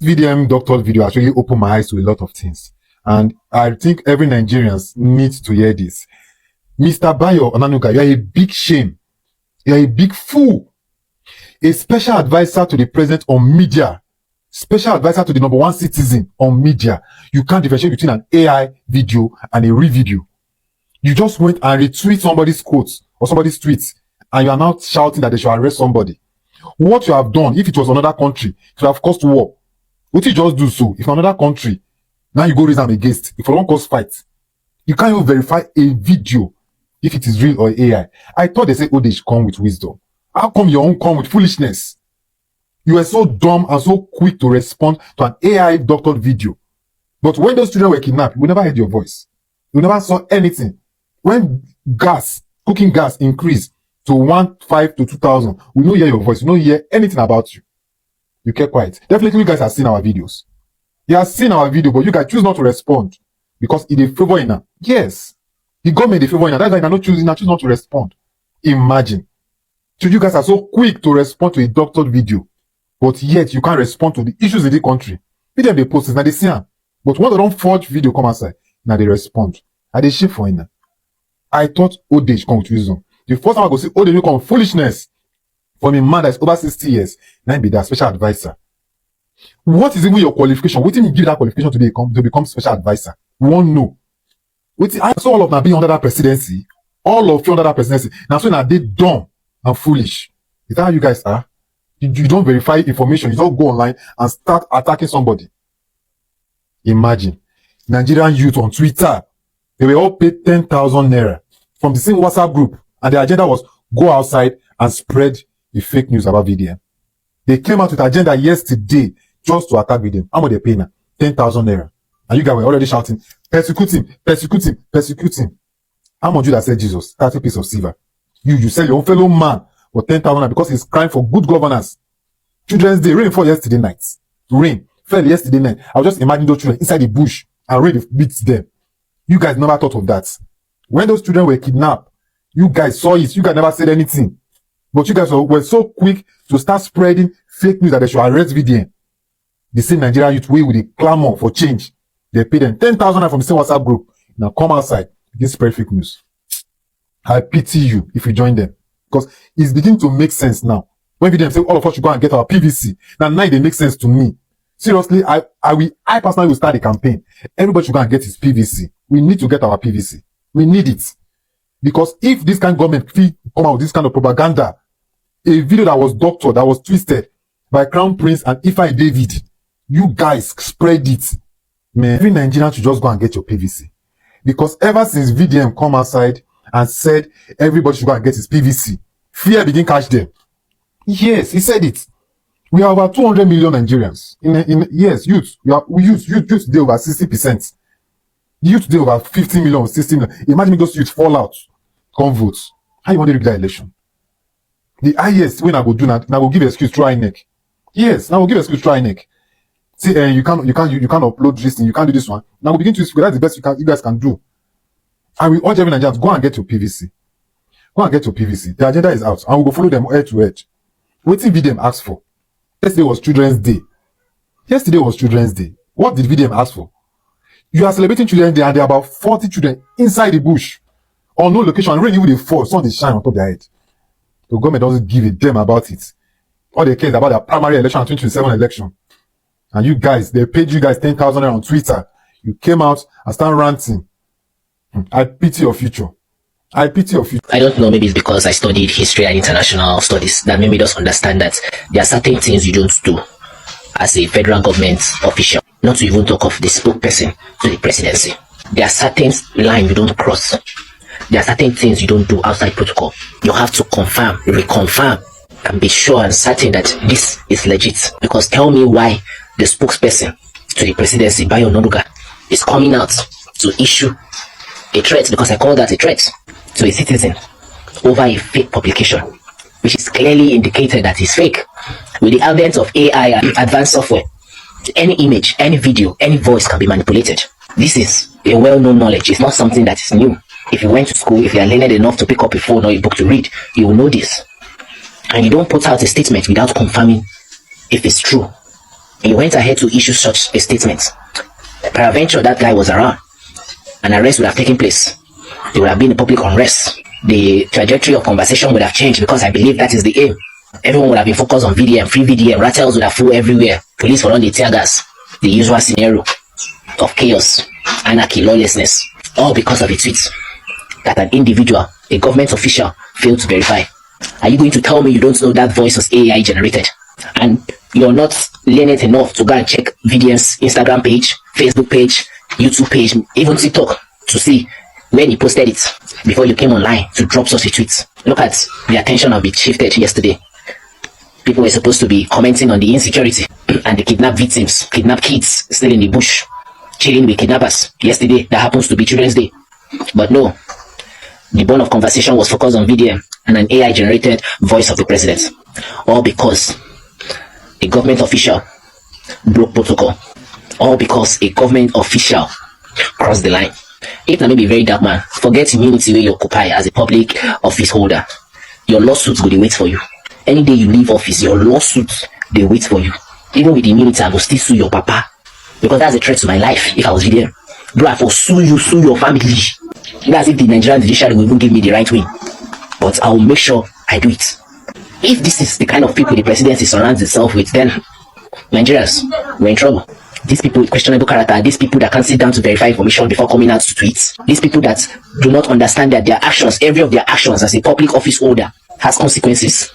VDM doctor video actually opened my eyes to a lot of things. And I think every Nigerian needs to hear this. Mr. Bayou Onanuga, you are a big shame. You are a big fool. A special advisor to the president on media. Special advisor to the #1 citizen on media. You can't differentiate between an AI video and a real video. You just went and retweet somebody's quotes or somebody's tweets, and you are now shouting that they should arrest somebody. What you have done, if it was another country, it would have caused war. What you just do so, if another country, now you go raise them against, if you don't cause fight, you can't even verify a video if it is real or AI. I thought they say, oh, they should come with wisdom. How come your own come with foolishness? You were so dumb and so quick to respond to an AI doctored video. But when those children were kidnapped, we never heard your voice. We never saw anything. When cooking gas increased to 1,500 to 2,000, we don't hear your voice. We don't hear anything about you. You kept quiet. Definitely you guys have seen our videos. You have seen our video, but you guys choose not to respond because it is favor in. Yes. The government is favor in. That's why you choose not to respond. Imagine. So you guys are so quick to respond to a doctored video, but yet you can't respond to the issues in the country. Video they post, now they see them. But when they don't forge video come outside, now they respond. And they ship for it. I thought old age come with wisdom. The first time I go see old age come with foolishness from a man that's over 60 years, now be that special advisor. What is even your qualification? What did you give that qualification to become special advisor? We won't know. I saw all of them being under that presidency. All of you under that presidency. Now so now they dumb and foolish. Is that how you guys are? You don't verify information. You don't go online and start attacking somebody. Imagine. Nigerian youth on Twitter, they were all paid 10,000 naira from the same WhatsApp group. And the agenda was go outside and spread the fake news about VDM. They came out with agenda yesterday just to attack VDM. How much they pay now? 10,000 naira. And you guys were already shouting, persecute him, persecute him, persecute him. How much you that said Jesus? 30 pieces of silver. You sell your own fellow man for 10,000 naira because he's crying for good governance. Children's Day, rain fell yesterday night. Rain fell yesterday night. I was just imagining those children inside the bush and rain beats them. You guys never thought of that. When those children were kidnapped, you guys saw it. You guys never said anything. But you guys were so quick to start spreading fake news that they should arrest VDM. The same Nigerian youth way with a clamor for change. They paid them 10,000 from the same WhatsApp group. Now come outside. This spread fake news. I pity you if you join them. Because it's beginning to make sense now. When VDM say all of us should go and get our PVC. Now it makes sense to me. Seriously, I personally will start a campaign. Everybody should go and get his PVC. We need to get our PVC. We need it. Because if this kind of government come out with this kind of propaganda, a video that was doctored, that was twisted by Crown Prince and Ifai David, you guys spread it. Man, every Nigerian should just go and get your PVC. Because ever since VDM come outside and said everybody should go and get his PVC, fear begin catch them. Yes, he said it. We have over 200 million Nigerians. Yes, youth. Youth today over 60%. Youth today over 50 million, 60 million. Imagine those youth fall out, come vote. How you want to rig that election? The highest when I go do that, now will give excuse try neck. Yes, now will give excuse try neck. See, you can't upload this thing, you can't do this one. Now we begin to speak. That's the best you guys can do. And we urge every Nigerian, go and get your PVC. Go and get your PVC. The agenda is out, and we'll go follow them edge to edge. What did VDM ask for? Yesterday was Children's Day. Yesterday was Children's Day. What did VDM ask for? You are celebrating Children's Day and there are about 40 children inside the bush. On no location, rain even they fall, sun they shine on top of their head. The government doesn't give a damn about it. All they care is about their primary election and 2027 election. And you guys, they paid you guys 10,000 on Twitter. You came out and started ranting. I pity your future. I pity your future. I don't know, maybe it's because I studied history and international studies that made me just understand that there are certain things you don't do as a federal government official, not to even talk of the spokesperson to the presidency. There are certain lines you don't cross. There are certain things you don't do outside protocol. You have to confirm, reconfirm, and be sure and certain that this is legit. Because tell me why the spokesperson to the presidency, Bayou Onanuga, is coming out to issue a threat, because I call that a threat, to a citizen over a fake publication, which is clearly indicated that it's fake. With the advent of AI and advanced software, any image, any video, any voice can be manipulated. This is a well-known knowledge. It's not something that is new. If you went to school, if you are learned enough to pick up a phone or a book to read, you will know this. And you don't put out a statement without confirming if it's true. and you went ahead to issue such a statement, peradventure that guy was around, an arrest would have taken place. There would have been a public unrest. The trajectory of conversation would have changed, because I believe that is the aim. Everyone would have been focused on VDM, free VDM, rattles would have flew everywhere, police for all the tear gas, the usual scenario of chaos, anarchy, lawlessness, all because of a tweet that an individual, a government official, failed to verify. Are you going to tell me you don't know that voice was AI generated? And you're not learned enough to go and check VDM's Instagram page, Facebook page, YouTube page, even TikTok, to see when he posted it before you came online to drop such a tweet? Look at the attention of it shifted yesterday. People were supposed to be commenting on the insecurity and the kidnapped victims, kidnapped kids still in the bush, chilling with kidnappers. Yesterday, that happens to be Children's Day. But no, the bone of conversation was focused on VDM and an AI-generated voice of the president. All because a government official broke protocol. All because a government official crossed the line. If na maybe very dark man, forget immunity where you occupy as a public office holder. Your lawsuits go dey wait for you. Any day you leave office, your lawsuits they wait for you. Even with immunity, I will still sue your papa, because that's a threat to my life. If I was VDM, bro, I will sue you, sue your family. That's if the Nigerian judiciary will even give me the right way. But I will make sure I do it. If this is the kind of people the presidency surrounds itself with, then Nigerians, we're in trouble. These people with questionable character, these people that can't sit down to verify information before coming out to tweets, these people that do not understand that their actions, every of their actions as a public office holder, has consequences.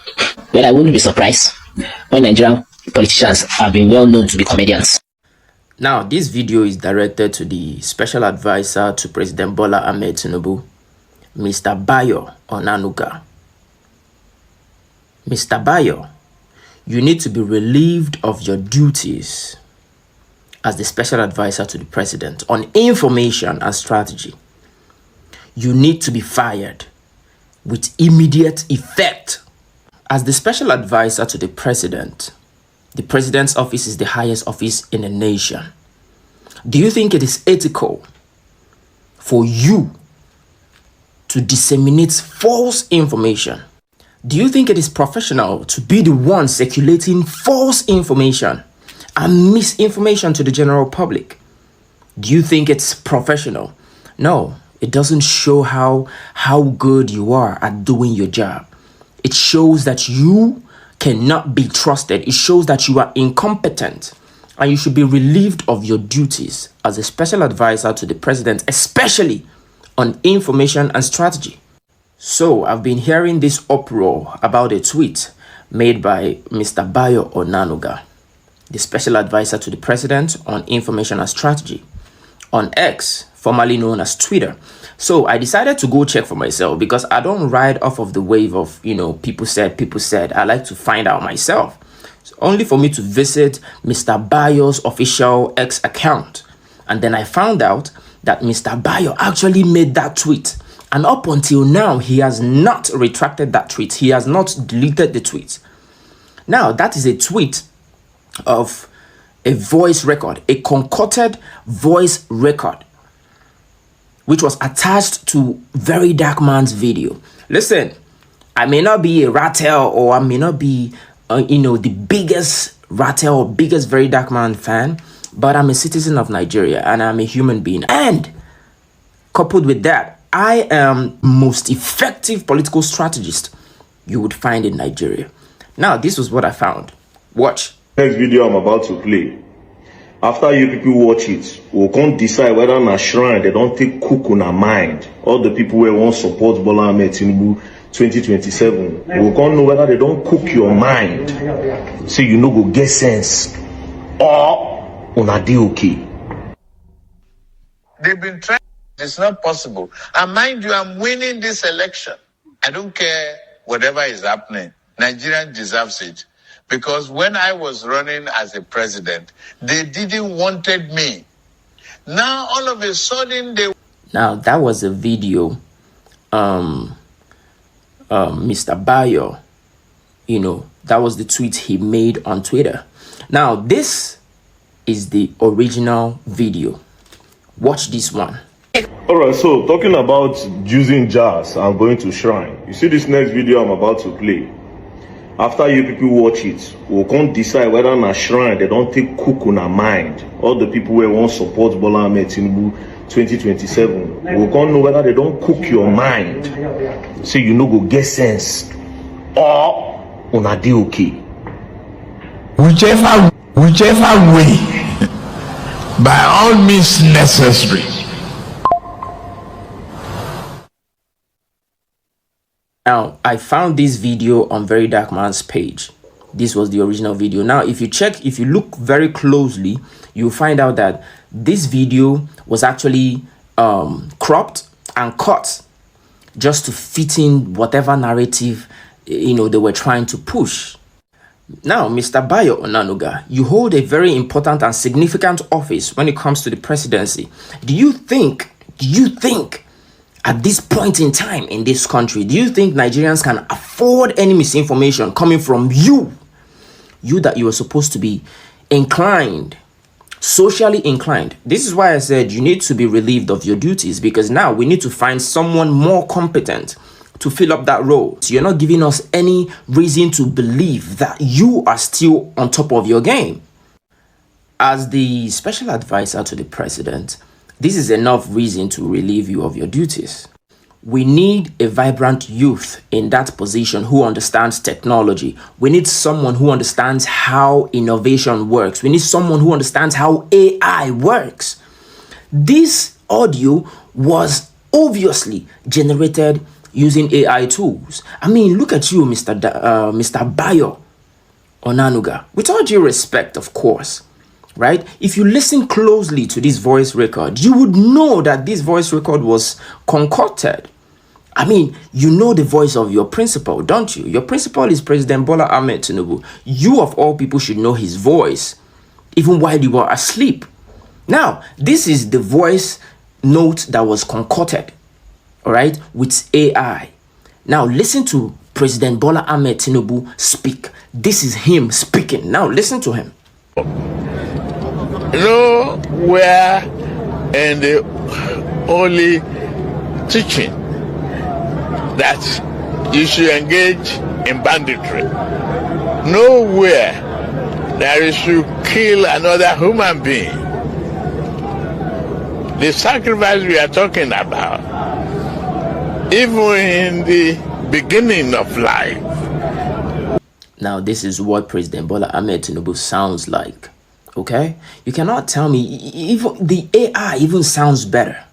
Well, I wouldn't be surprised when Nigerian politicians have been well known to be comedians. Now, this video is directed to the special advisor to President Bola Ahmed Tinubu, Mr. Bayou Onanuga. Mr. Bayou, you need to be relieved of your duties as the special advisor to the president on information and strategy. You need to be fired with immediate effect. As the special advisor to the president's office is the highest office in a nation. Do you think it is ethical for you to disseminate false information? Do you think it is professional to be the one circulating false information and misinformation to the general public? Do you think it's professional? No, it doesn't show how good you are at doing your job. It shows that you cannot be trusted. It shows that you are incompetent, and you should be relieved of your duties as a special advisor to the president, especially on information and strategy. So I've been hearing this uproar about a tweet made by Mr. Bayou Onanuga, the special advisor to the president on information and strategy, on X, formerly known as Twitter. So I decided to go check for myself, because I don't ride off of the wave of, people said. I like to find out myself. It's only for me to visit Mr. Bayou's official X account. And then I found out that Mr. Bayou actually made that tweet. And up until now, he has not retracted that tweet. He has not deleted the tweet. Now, that is a tweet of a voice record, a concocted voice record, which was attached to VeryDarkMan's video. Listen, I may not be a rattle, or I may not be, the biggest rattle or biggest VeryDarkMan fan, but I'm a citizen of Nigeria and I'm a human being. And coupled with that, I am most effective political strategist you would find in Nigeria. Now, this was what I found. Watch. Next video I'm about to play. After you people watch it, we can't decide whether na shrine they don't take cook on our mind. All the people who want support Bola Ahmed Tinubu 2027, we can't know whether they don't cook your mind, so you know go get sense, or una dey okay. They've been trying. It's not possible. And mind you, I'm winning this election. I don't care whatever is happening. Nigeria deserves it. Because when I was running as a president, they didn't wanted me. Now, all of a sudden, they... Now, that was a video, Mr. Bayou, that was the tweet he made on Twitter. Now, this is the original video. Watch this one. All right, so talking about using jazz and going to shrine. You see this next video I'm about to play. After you people watch it, we can't decide whether na shrine they don't take cook on our mind. All the people who want support Bola Ahmed Tinubu 2027, we can't know whether they don't cook your mind. So you know go get sense or una dey okay. Whichever way, by all means necessary. Now, I found this video on VeryDarkMan's page. This was the original video. Now, if you look very closely, you'll find out that this video was actually cropped and cut just to fit in whatever narrative, they were trying to push. Now, Mr. Bayou Onanuga, you hold a very important and significant office when it comes to the presidency. Do you think at this point in time in this country, do you think Nigerians can afford any misinformation coming from you? You that you are supposed to be inclined, socially inclined. This is why I said you need to be relieved of your duties, because now we need to find someone more competent to fill up that role. So you're not giving us any reason to believe that you are still on top of your game. As the special advisor to the president, this is enough reason to relieve you of your duties. We need a vibrant youth in that position who understands technology. We need someone who understands how innovation works. We need someone who understands how AI works. This audio was obviously generated using AI tools. I mean, look at you, Mr. Bayou Onanuga. With all due respect, of course. Right? If you listen closely to this voice record, you would know that this voice record was concocted. I mean, you know the voice of your principal, don't you? Your principal is President Bola Ahmed Tinubu. You, of all people, should know his voice, even while you were asleep. Now, this is the voice note that was concocted, all right, with AI. Now, listen to President Bola Ahmed Tinubu speak. This is him speaking. Now, listen to him. Nowhere in the holy teaching that you should engage in banditry. Nowhere that you should kill another human being. The sacrifice we are talking about, even in the beginning of life. Now, this is what President Bola Ahmed Tinubu sounds like. Okay, you cannot tell me even the AI even sounds better.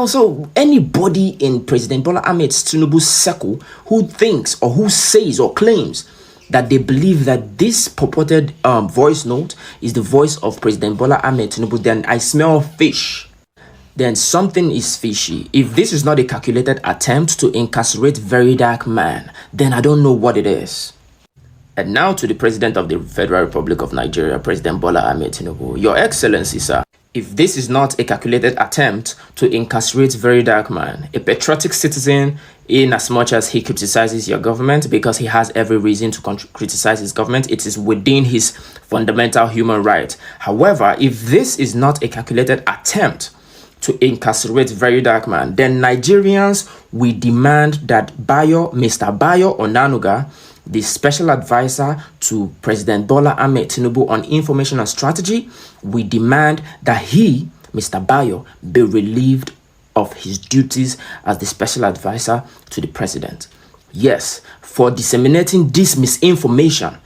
So anybody in President Bola Ahmed Tinubu's circle who thinks or who says or claims that they believe that this purported voice note is the voice of President Bola Ahmed Tinubu, then I smell fish. Then something is fishy. If this is not a calculated attempt to incarcerate VeryDarkMan, then I don't know what it is. And now to the President of the Federal Republic of Nigeria, President Bola Ahmed Tinubu. Your Excellency, sir, if this is not a calculated attempt to incarcerate VeryDarkMan, a patriotic citizen in as much as he criticizes your government, because he has every reason to criticize his government, it is within his fundamental human right. However, if this is not a calculated attempt to incarcerate VeryDarkMan, then Nigerians, we demand that Mr. Bayou Onanuga, the special advisor to President Bola Ahmed Tinubu on information and strategy, we demand that he, Mr. Bayou, be relieved of his duties as the special advisor to the president. Yes, for disseminating this misinformation,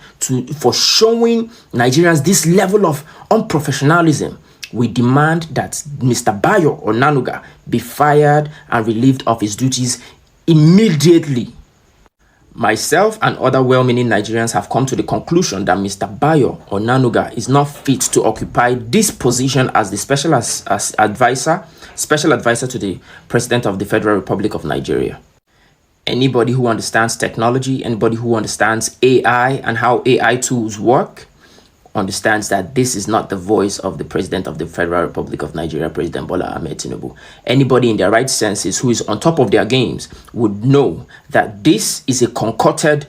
for showing Nigerians this level of unprofessionalism, we demand that Mr. Bayou Onanuga be fired and relieved of his duties immediately. Myself and other well-meaning Nigerians have come to the conclusion that Mr. Bayou Onanuga is not fit to occupy this position as the special advisor to the President of the Federal Republic of Nigeria. Anybody who understands technology, anybody who understands AI and how AI tools work, understands that this is not the voice of the President of the Federal Republic of Nigeria, President Bola Ahmed Tinubu. Anybody in their right senses who is on top of their games would know that this is a concocted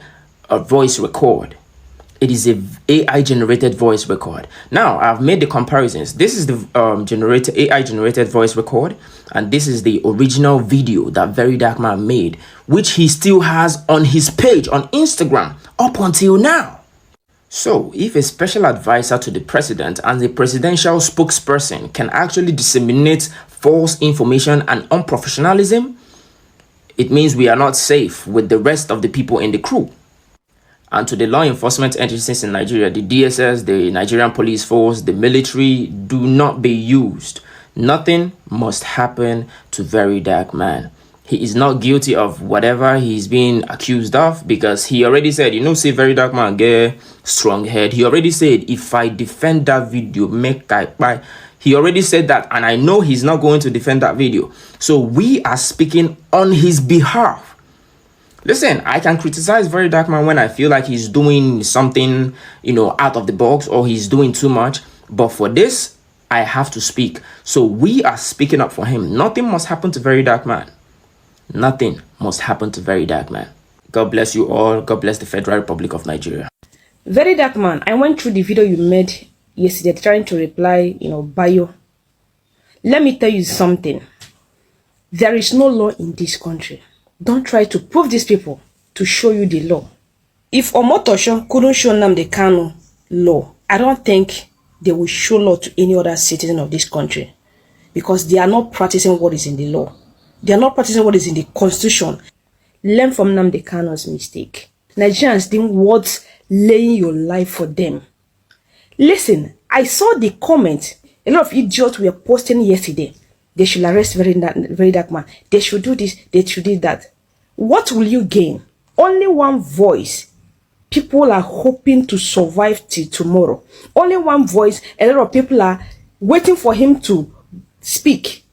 voice record. it is a AI generated voice record. Now I've made the comparisons. This is the AI generated voice record, and this is the original video that VeryDarkMan made, which he still has on his page on Instagram up until now. So if a special advisor to the president and the presidential spokesperson can actually disseminate false information and unprofessionalism, it means we are not safe with the rest of the people in the crew. And to the law enforcement agencies in Nigeria, the DSS, the Nigerian police force, the military, do not be used. Nothing must happen to VeryDarkMan. He is not guilty of whatever he's being accused of, because he already said, say VeryDarkMan get strong head. He already said, if I defend that video, make I buy. He already said that, and I know he's not going to defend that video. So we are speaking on his behalf. Listen, I can criticize VeryDarkMan when I feel like he's doing something, out of the box, or he's doing too much. But for this, I have to speak. So we are speaking up for him. Nothing must happen to VeryDarkMan. Nothing must happen to VeryDarkMan. God bless you all. God bless the Federal Republic of Nigeria. VeryDarkMan, I went through the video you made yesterday trying to reply, Bayou. Let me tell you something. There is no law in this country. Don't try to prove these people to show you the law. If Omotosho couldn't show Nnamdi Kanu law, I don't think they will show law to any other citizen of this country, because they are not practicing what is in the law. They are not practicing what is in the constitution. Learn from Nnamdi Kanu's mistake. Nigerians didn't want laying your life for them. Listen, I saw the comment. A lot of idiots were posting yesterday. They should arrest VeryDarkMan. They should do this. They should do that. What will you gain? Only one voice. People are hoping to survive till tomorrow. Only one voice. A lot of people are waiting for him to speak.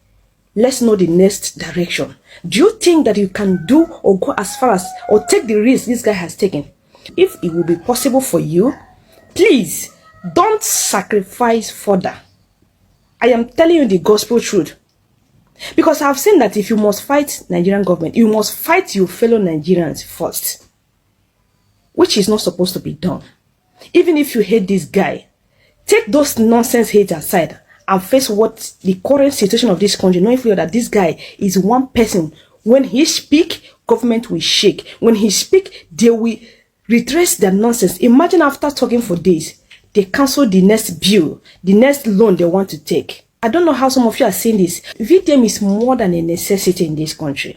Let's know the next direction. Do you think that you can do or go as far as or take the risk this guy has taken? If it will be possible for you, please don't sacrifice further. I am telling you the gospel truth. Because I've seen that if you must fight Nigerian government, you must fight your fellow Nigerians first. Which is not supposed to be done. Even if you hate this guy, take those nonsense hate aside and face what the current situation of this country, knowing fully that this guy is one person. When he speak, government will shake. When he speak, they will retrace their nonsense. Imagine after talking for days, they cancel the next bill, the next loan they want to take. I don't know how some of you are saying this. VDM is more than a necessity in this country.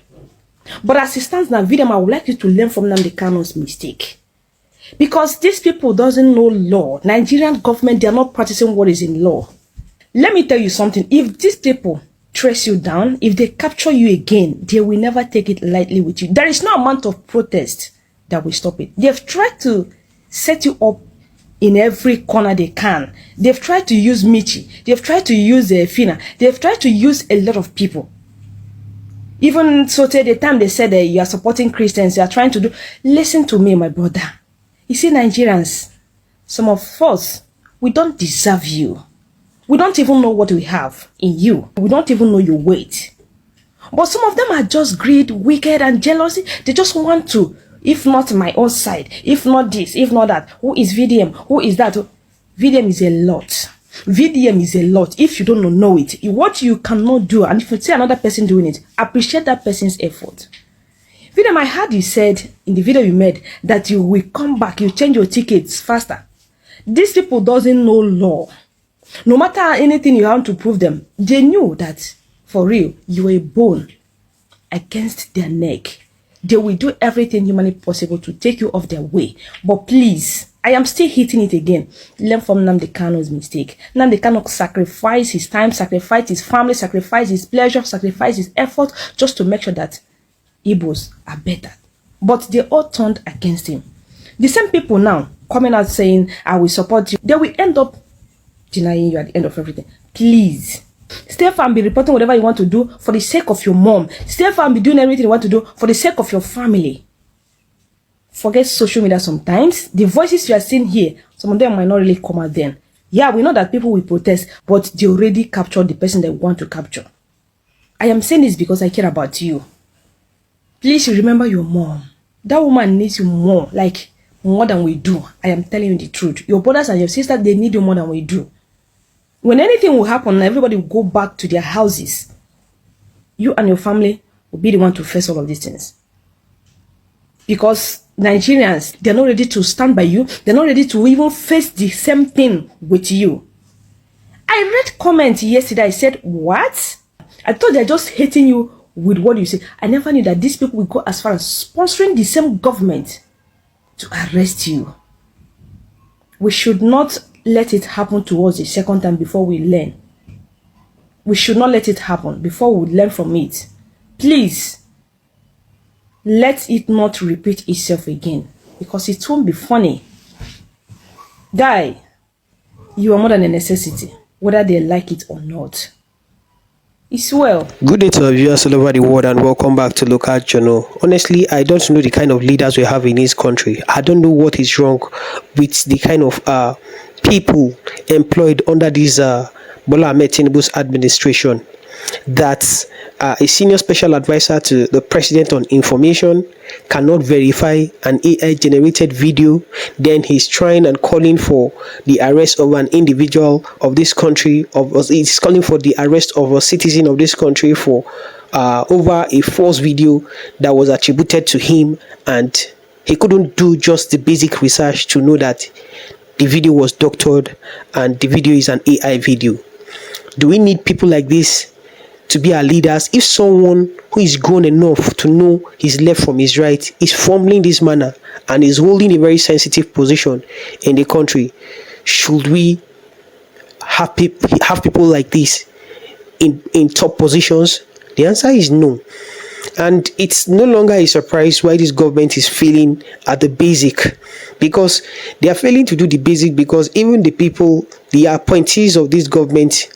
But as it stands now, VDM, I would like you to learn from Nnamdi Kanu's mistake. Because these people doesn't know law. Nigerian government, they are not practicing what is in law. Let me tell you something. If these people trace you down, if they capture you again, they will never take it lightly with you. There is no amount of protest that will stop it. They've tried to set you up in every corner they can. They've tried to use Michi. They've tried to use Fina. They've tried to use a lot of people. Even so, at the time they said that you are supporting Christians, you are trying to do. Listen to me, my brother. You see, Nigerians, some of us, we don't deserve you. We don't even know what we have in you. We don't even know your weight. But some of them are just greed, wicked, and jealousy. They just want to. If not my own side, if not this, if not that, who is VDM? Who is that? VDM is a lot. VDM is a lot. If you don't know it, what you cannot do, and if you see another person doing it, appreciate that person's effort. VDM, I heard you said in the video you made that you will come back, you change your tickets faster. These people doesn't know law. No matter anything you want to prove them, they knew that for real, you were a bone against their neck. They will do everything humanly possible to take you off their way. But please, I am still hitting it again. Learn from Nnamdi Kanu's mistake. Nnamdi Kanu sacrificed his time, sacrificed his family, sacrificed his pleasure, sacrificed his effort just to make sure that Igbos are better. But they all turned against him. The same people now coming out saying, I will support you. They will end up denying you at the end of everything. Please. Stay firm, be reporting whatever you want to do for the sake of your mom. Stay firm, be doing everything you want to do for the sake of your family. Forget social media sometimes. The voices you are seeing here, some of them might not really come out then. Yeah, we know that people will protest, but they already captured the person they want to capture. I am saying this because I care about you. Please remember your mom. That woman needs you more, like more than we do. I am telling you the truth. Your brothers and your sisters, they need you more than we do. When anything will happen, everybody will go back to their houses. You and your family will be the one to face all of these things. Because Nigerians, they're not ready to stand by you. They're not ready to even face the same thing with you. I read comments yesterday. I said, what? I thought they're just hating you with what you say. I never knew that these people will go as far as sponsoring the same government to arrest you. We should not let it happen to us the second time before we learn. We should not let it happen before we learn from it. Please, let it not repeat itself again, because it won't be funny. Guy, you are more than a necessity, whether they like it or not. It's well. Good day to our viewers all over the world and welcome back to Local Journal. Honestly, I don't know the kind of leaders we have in this country. I don't know what is wrong with the kind of people employed under this Bola Ahmed Tinubu's administration. That a senior special advisor to the president on information cannot verify an AI generated video, then he's trying and calling for the arrest of an individual of this country, he's calling for the arrest of a citizen of this country for over a false video that was attributed to him, and he couldn't do just the basic research to know that the video was doctored and the video is an AI video. Do we need people like this to be our leaders? If someone who is grown enough to know his left from his right is fumbling this manner and is holding a very sensitive position in the country, should we have people like this in top positions? The answer is no. And it's no longer a surprise why this government is failing at the basic, because they are failing to do the basic because even the people, the appointees of this government,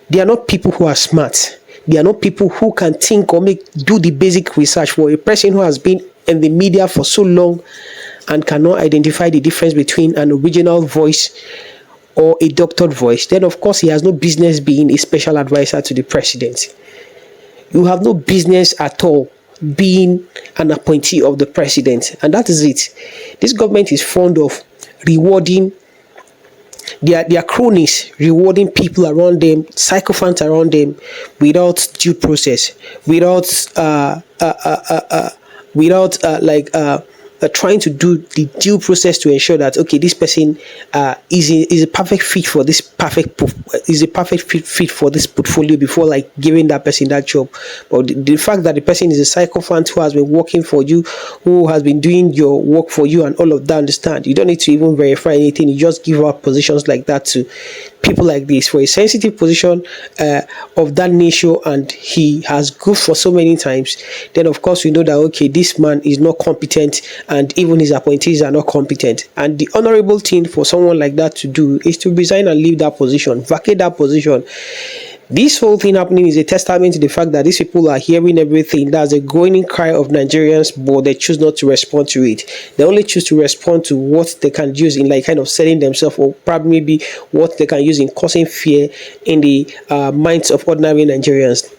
they are not people who are smart. They are not people who can think or do the basic research. For a person who has been in the media for so long and cannot identify the difference between an original voice or a doctored voice, then of course he has no business being a special advisor to the president. You have no business at all being an appointee of the president, and that is it. This government is fond of rewarding their cronies, rewarding people around them, sycophants around them, without due process, without trying to do the due process to ensure that okay, this person is a perfect fit for this fit for this portfolio before like giving that person that job. But the fact that the person is a sycophant who has been working for you, who has been doing your work for you and all of that, understand, you don't need to even verify anything. You just give out positions like that to people like this for a sensitive position of that nature, and he has goofed for so many times. Then of course we know that okay, this man is not competent, and even his appointees are not competent. And the honorable thing for someone like that to do is to resign and leave that position, vacate that position. This whole thing happening is a testament to the fact that these people are hearing everything. That's a growing cry of Nigerians, but they choose not to respond to it. They only choose to respond to what they can use in like kind of selling themselves, or probably maybe what they can use in causing fear in the minds of ordinary Nigerians.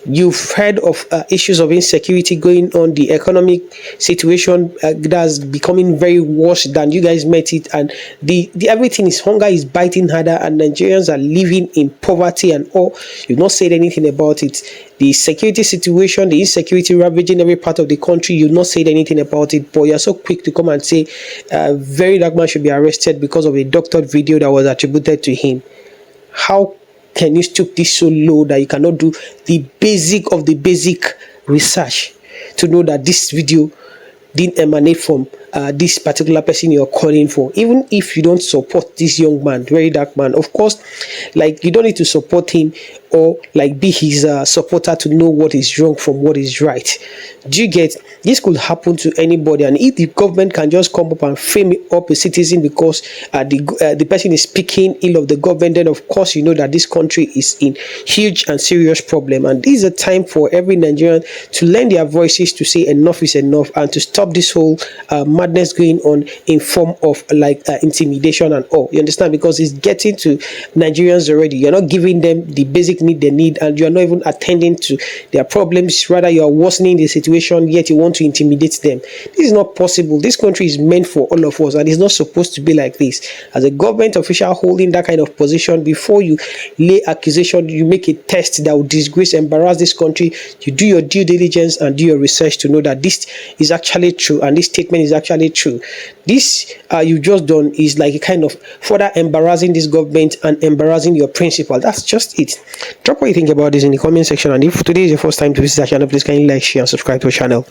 You've heard of issues of insecurity going on, the economic situation that's becoming very worse than you guys met it, and the everything is, hunger is biting harder, and Nigerians are living in poverty and all. You've not said anything about it. The security situation, the insecurity ravaging every part of the country, you've not said anything about it, but you're so quick to come and say VeryDarkMan should be arrested because of a doctored video that was attributed to him. How can you stoop this so low that you cannot do the basic of the basic research to know that this video didn't emanate from this particular person you're calling for? Even if you don't support this young man, VeryDarkMan, of course, like, you don't need to support him or like be his supporter to know what is wrong from what is right. Do you get? This could happen to anybody, and if the government can just come up and frame up a citizen because the person is speaking ill of the government, then of course you know that this country is in huge and serious problem. And this is a time for every Nigerian to lend their voices to say enough is enough, and to stop this whole madness going on in form of like intimidation and all. You understand? Because it's getting to Nigerians already. You're not giving them the basic need they need, and you're not even attending to their problems. Rather, you are worsening the situation, yet you want to intimidate them. This is not possible. This country is meant for all of us, and it's not supposed to be like this. As a government official holding that kind of position, before you lay accusation, you make a test that will disgrace, embarrass this country. You do your due diligence and do your research to know that this is actually true, and this statement is actually true. This you've just done is like a kind of further embarrassing this government and embarrassing your principal. That's just it. Drop what you think about this in the comment section, and if today is your first time to visit our channel, please kindly like, share and subscribe to our channel.